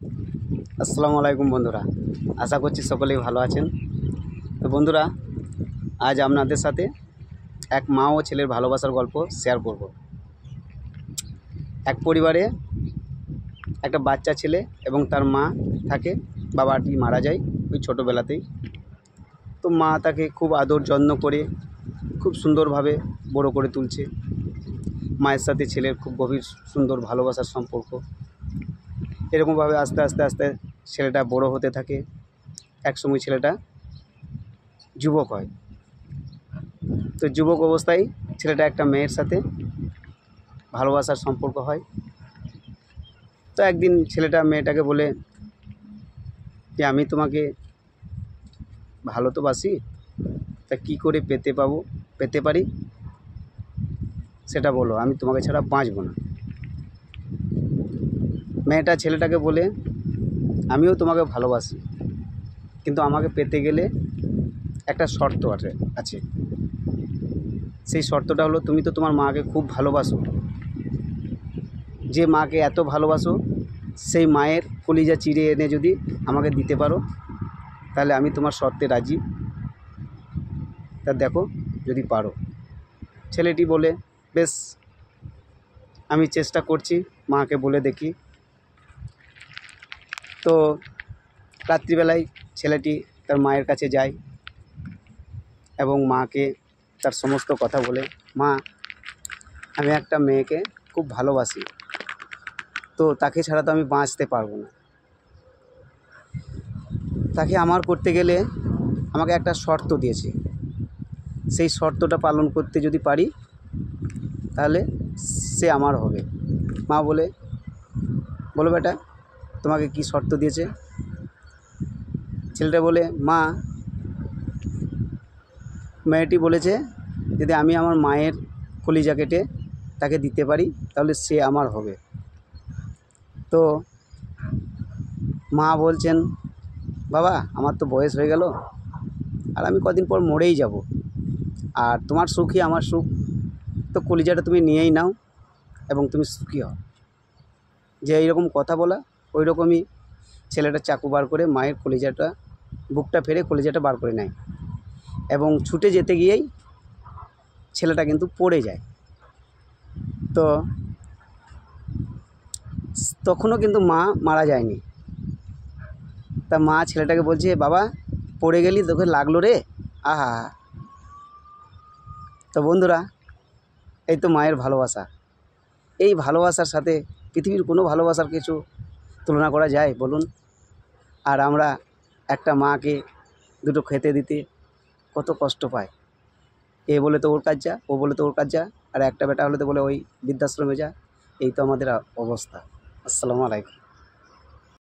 আসসালামু আলাইকুম বন্ধুরা, আশা করছি সকলেই ভালো আছেন। তো বন্ধুরা, আজ আপনাদের সাথে এক মা ও ছেলের ভালোবাসার গল্প শেয়ার করব। এক পরিবারে একটা বাচ্চা ছেলে এবং তার মা থাকে। বাবাটি মারা যায় ওই ছোটোবেলাতেই। তো মা তাকে খুব আদর যত্ন করে খুব সুন্দরভাবে বড় করে তুলছে। মায়ের সাথে ছেলের খুব গভীর সুন্দর ভালোবাসার সম্পর্ক। এরকমভাবে আস্তে আস্তে আস্তে ছেলেটা বড় হতে থাকে। একসময় ছেলেটা যুবক হয়। তো যুবক অবস্থায় ছেলেটা একটা মেয়ের সাথে ভালোবাসার সম্পর্ক হয়। তো একদিন ছেলেটা মেয়েটাকে বলে যে আমি তোমাকে ভালো তো বাসি, তা কী করে পেতে পারি সেটা বলো, আমি তোমাকে ছাড়া বাঁচব না। মেয়েটা ছেলেটাকে বলে আমিও তোমাকে ভালোবাসি, কিন্তু আমাকে পেতে গেলে একটা শর্ত আছে। সেই শর্তটা হলো, তুমি তো তোমার মাকে খুব ভালোবাসো। যে মাকে এত ভালোবাসো, সেই মায়ের কলিজা চিড়ে এনে যদি আমাকে দিতে পারো, তাহলে আমি তোমার শর্তে রাজি। তা দেখো যদি পারো। ছেলেটি বলে বেশ, আমি চেষ্টা করছি, মাকে বলে দেখি। তো রাত্রিবেলায় ছেলেটি তার মায়ের কাছে যায় এবং মাকে তার সমস্ত কথা বলে, মা, আমি একটা মেয়েকে খুব ভালোবাসি, তো তাকে ছাড়া তো আমি বাঁচতে পারবো না। তাকে আমার করতে গেলে আমাকে একটা শর্ত দিয়েছে। সেই শর্তটা পালন করতে যদি পারি, তাহলে সে আমার হবে। মা বলো বেটা, তোমাকে কি শর্ত দিয়েছে? ছেলেটা বলে, মা, মেয়েটি বলেছে যদি আমি আমার মায়ের কলিজা কেটে তাকে দিতে পারি, তাহলে সে আমার হবে। তো মা বলছেন, বাবা, আমার তো বয়স হয়ে গেল, আর আমি কদিন পর মরেই যাব, আর তোমার সুখই আমার সুখ। তো কলিজাটা তুমি নিয়েই নাও এবং তুমি সুখী হও। যে এইরকম কথা বলা, ওই রকমই ছেলেটা চাকু বার করে মায়ের কলিজাটা, বুকটা ফেরে কলিজাটা বার করে নেয় এবং ছুটে যেতে গিয়েই ছেলেটা কিন্তু পড়ে যায়। তো তখনও কিন্তু মা মারা যায়নি। তা মা ছেলেটাকে বলছে, বাবা, পড়ে গেলি, তোকে লাগলো রে, আহা। তো বন্ধুরা, এই তো মায়ের ভালোবাসা। এই ভালোবাসার সাথে পৃথিবীর কোনো ভালোবাসার কিছু তুলনা করা যায় বলুন? আর আমরা একটা মাকে দুটো খেতে দিতে কত কষ্ট পাই। এ বলে তো ওর কাজ যা, ও বলে তো ওর কাজ যা, আর একটা বেটা হলে তো বলে ওই বৃদ্ধাশ্রমে যা। এই তো আমাদের অবস্থা। আসসালামু আলাইকুম।